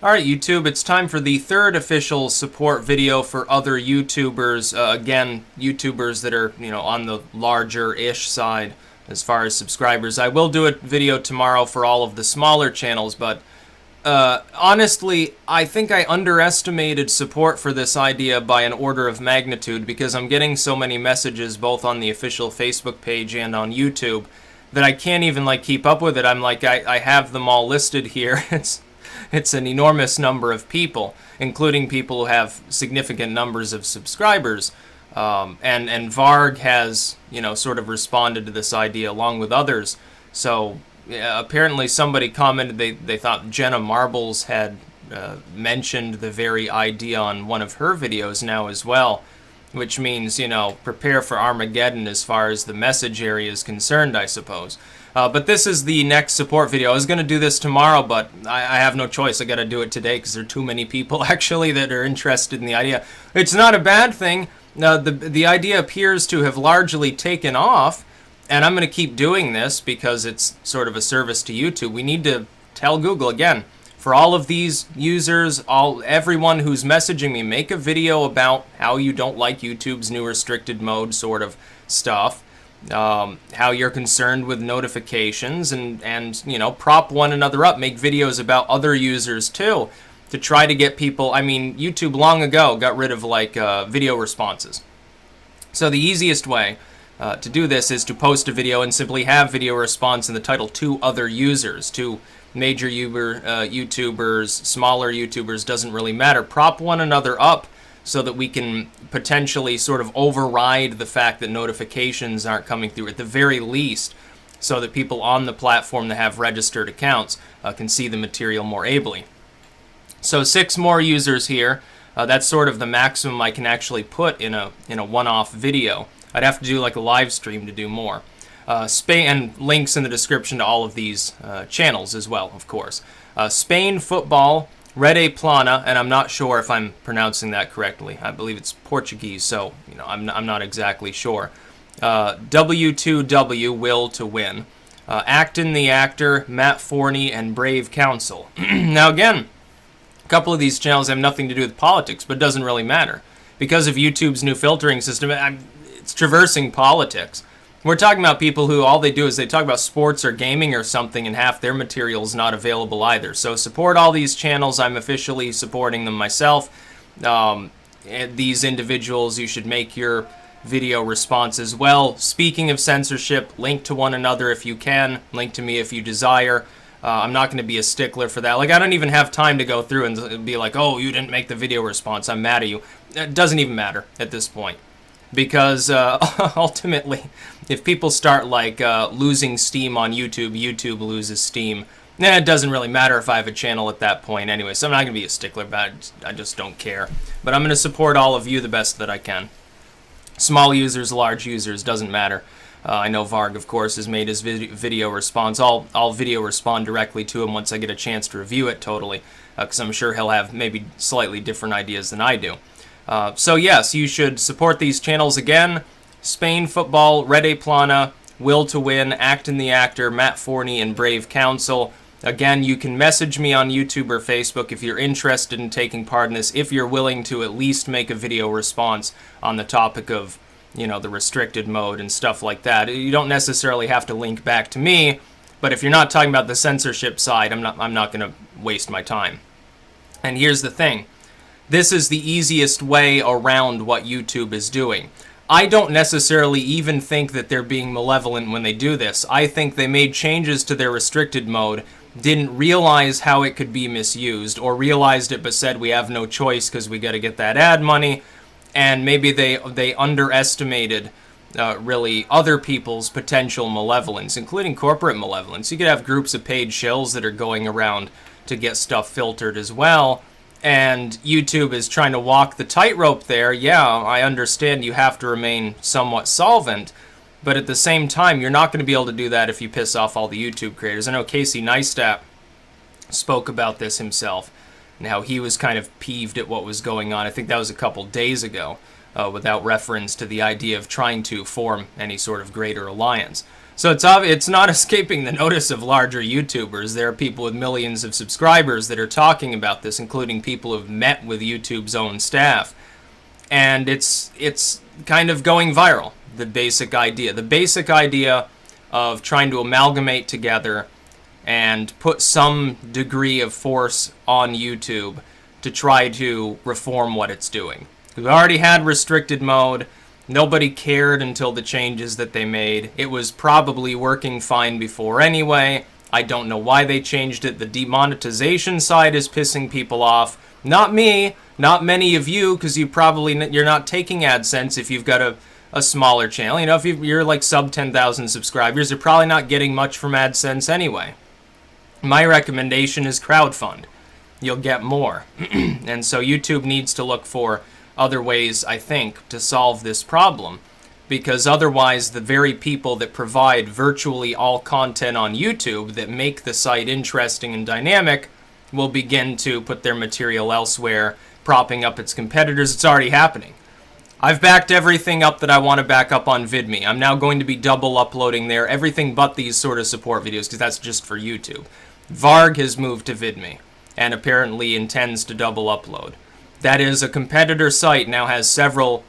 Alright YouTube, it's time for the third official support video for other YouTubers. Again, YouTubers that are, on the larger-ish side as far as subscribers. I will do a video tomorrow for all of the smaller channels, but honestly, I think I underestimated support for this idea by an order of magnitude because I'm getting so many messages both on the official Facebook page and on YouTube that I can't even keep up with it. I'm like, I have them all listed here. It's an enormous number of people, including people who have significant numbers of subscribers. And Varg has, sort of responded to this idea along with others. So apparently somebody commented they thought Jenna Marbles had mentioned the very idea on one of her videos now as well, which means, prepare for Armageddon as far as the message area is concerned, I suppose. But this is the next support video. I was going to do this tomorrow, but I have no choice. I got to do it today because there are too many people actually that are interested in the idea. It's not a bad thing. The idea appears to have largely taken off, and I'm going to keep doing this because it's sort of a service to YouTube. We need to tell Google again, for all of these users, everyone who's messaging me, make a video about how you don't like YouTube's new restricted mode sort of stuff. How you're concerned with notifications and prop one another up, make videos about other users too, to try to get people. I mean, YouTube long ago got rid of video responses. So the easiest way to do this is to post a video and simply have video response in the title to other users, to major YouTubers, smaller YouTubers, doesn't really matter. Prop one another up so that we can potentially sort of override the fact that notifications aren't coming through, at the very least, so that people on the platform that have registered accounts can see the material more ably. So 6 more users here. That's sort of the maximum I can actually put in a one-off video. I'd have to do a live stream to do more. Spain, and links in the description to all of these channels as well, of course. Spain Football, Rede Plana, and I'm not sure if I'm pronouncing that correctly. I believe it's Portuguese, so I'm not exactly sure. W2W, Will to Win. Acton the Actor, Matt Forney, and Brave Counsel. Now again, a couple of these channels have nothing to do with politics, but it doesn't really matter. Because of YouTube's new filtering system, it's traversing politics. We're talking about people who all they do is they talk about sports or gaming or something, and half their material is not available either. So support all these channels. I'm officially supporting them myself. These individuals, you should make your video response as well. Speaking of censorship, link to one another if you can. Link to me if you desire. I'm not going to be a stickler for that. I don't even have time to go through and be like, oh, you didn't make the video response, I'm mad at you. It doesn't even matter at this point. Because ultimately, if people start losing steam on YouTube, YouTube loses steam. It doesn't really matter if I have a channel at that point anyway, so I'm not going to be a stickler about it. I just don't care. But I'm going to support all of you the best that I can. Small users, large users, doesn't matter. I know Varg, of course, has made his video response. I'll video respond directly to him once I get a chance to review it totally, because I'm sure he'll have maybe slightly different ideas than I do. So yes, you should support these channels again. Spain Football, Rede Plana, Will to Win, Acton the Actor, Matt Forney, and Brave Counsel. Again, you can message me on YouTube or Facebook if you're interested in taking part in this, if you're willing to at least make a video response on the topic of, the restricted mode and stuff like that. You don't necessarily have to link back to me, but if you're not talking about the censorship side, I'm not going to waste my time. And here's the thing. This is the easiest way around what YouTube is doing. I don't necessarily even think that they're being malevolent when they do this. I think they made changes to their restricted mode, didn't realize how it could be misused, or realized it but said we have no choice because we got to get that ad money, and maybe they underestimated really other people's potential malevolence, including corporate malevolence. You could have groups of paid shills that are going around to get stuff filtered as well. And YouTube is trying to walk the tightrope there. Yeah, I understand you have to remain somewhat solvent, but at the same time, you're not going to be able to do that if you piss off all the YouTube creators. I know Casey Neistat spoke about this himself, and how he was kind of peeved at what was going on. I think that was a couple days ago, without reference to the idea of trying to form any sort of greater alliance. So it's not escaping the notice of larger YouTubers. There are people with millions of subscribers that are talking about this, including people who've met with YouTube's own staff. And it's kind of going viral, the basic idea. The basic idea of trying to amalgamate together and put some degree of force on YouTube to try to reform what it's doing. We already had restricted mode. Nobody cared until the changes that they made. It was probably working fine before anyway. I don't know why they changed it. The demonetization side is pissing people off. Not me, not many of you, because you're not taking AdSense if you've got a smaller channel. You know, if you're like sub 10,000 subscribers, you're probably not getting much from AdSense anyway. My recommendation is crowdfund. You'll get more. And so YouTube needs to look for other ways, I think, to solve this problem, because otherwise the very people that provide virtually all content on YouTube that make the site interesting and dynamic will begin to put their material elsewhere, propping up its competitors. It's already happening. I've backed everything up that I want to back up on VidMe. I'm now going to be double uploading there, everything but these sort of support videos, because that's just for YouTube. Varg has moved to VidMe and apparently intends to double upload. That is, a competitor site now has several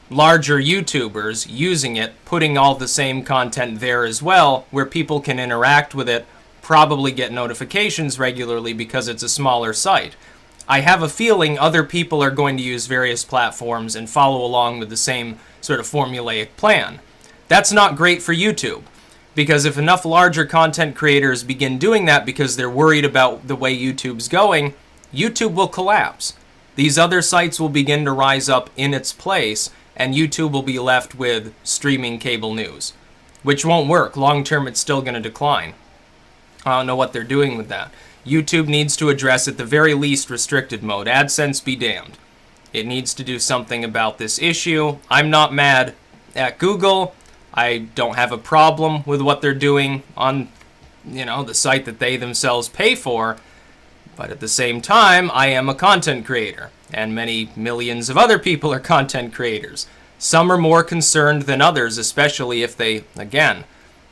larger YouTubers using it, putting all the same content there as well, where people can interact with it, probably get notifications regularly because it's a smaller site. I have a feeling other people are going to use various platforms and follow along with the same sort of formulaic plan. That's not great for YouTube, because if enough larger content creators begin doing that because they're worried about the way YouTube's going, YouTube will collapse. These other sites will begin to rise up in its place, and YouTube will be left with streaming cable news, which won't work. Long term, it's still going to decline. I don't know what they're doing with that. YouTube needs to address, at the very least, restricted mode. AdSense be damned. It needs to do something about this issue. I'm not mad at Google. I don't have a problem with what they're doing on, the site that they themselves pay for. But at the same time, I am a content creator, and many millions of other people are content creators. Some are more concerned than others, especially if they, again,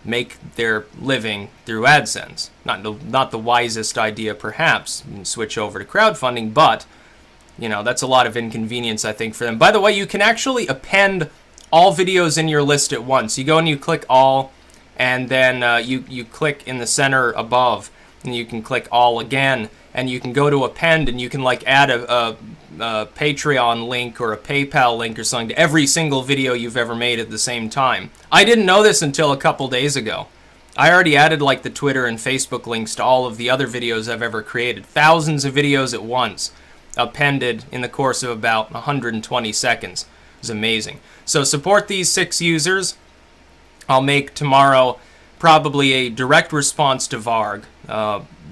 make their living through AdSense. Not the wisest idea, perhaps, and switch over to crowdfunding, but, that's a lot of inconvenience, I think, for them. By the way, you can actually append all videos in your list at once. You go and you click all, and then you click in the center above, and you can click all again, and you can go to append, and you can add a Patreon link or a PayPal link or something to every single video you've ever made at the same time. I didn't know this until a couple days ago. I already added the Twitter and Facebook links to all of the other videos I've ever created. Thousands of videos at once, appended in the course of about 120 seconds. It was amazing. So support these 6 users. I'll make tomorrow probably a direct response to Varg,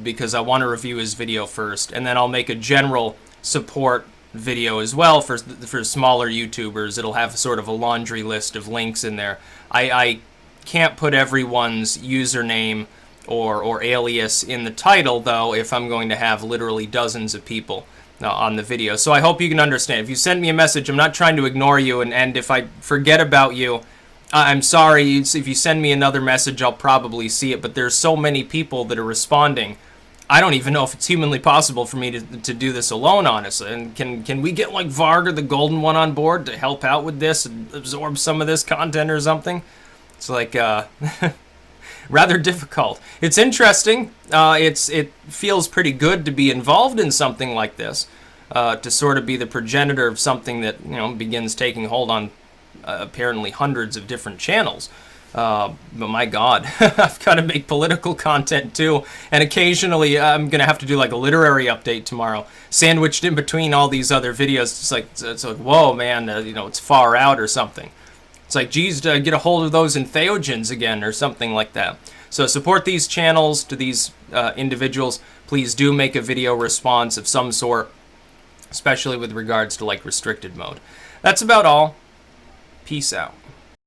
because I want to review his video first, and then I'll make a general support video as well for smaller YouTubers. It'll have sort of a laundry list of links in there. I can't put everyone's username or alias in the title, though, if I'm going to have literally dozens of people on the video. So I hope you can understand. If you send me a message, I'm not trying to ignore you, and if I forget about you, I'm sorry. If you send me another message, I'll probably see it, but there's so many people that are responding. I don't even know if it's humanly possible for me to do this alone, honestly. And can we get Varg or the Golden One on board to help out with this and absorb some of this content or something? It's rather difficult. It's interesting. It feels pretty good to be involved in something like this, to sort of be the progenitor of something that begins taking hold on apparently hundreds of different channels. But my God, I've got to make political content too, and occasionally I'm gonna have to do a literary update tomorrow, sandwiched in between all these other videos. It's like whoa, man, it's far out or something. It's like, geez, to get a hold of those entheogens again or something like that. So support these channels. To these individuals, please do make a video response of some sort, especially with regards to restricted mode. That's about all. Peace out.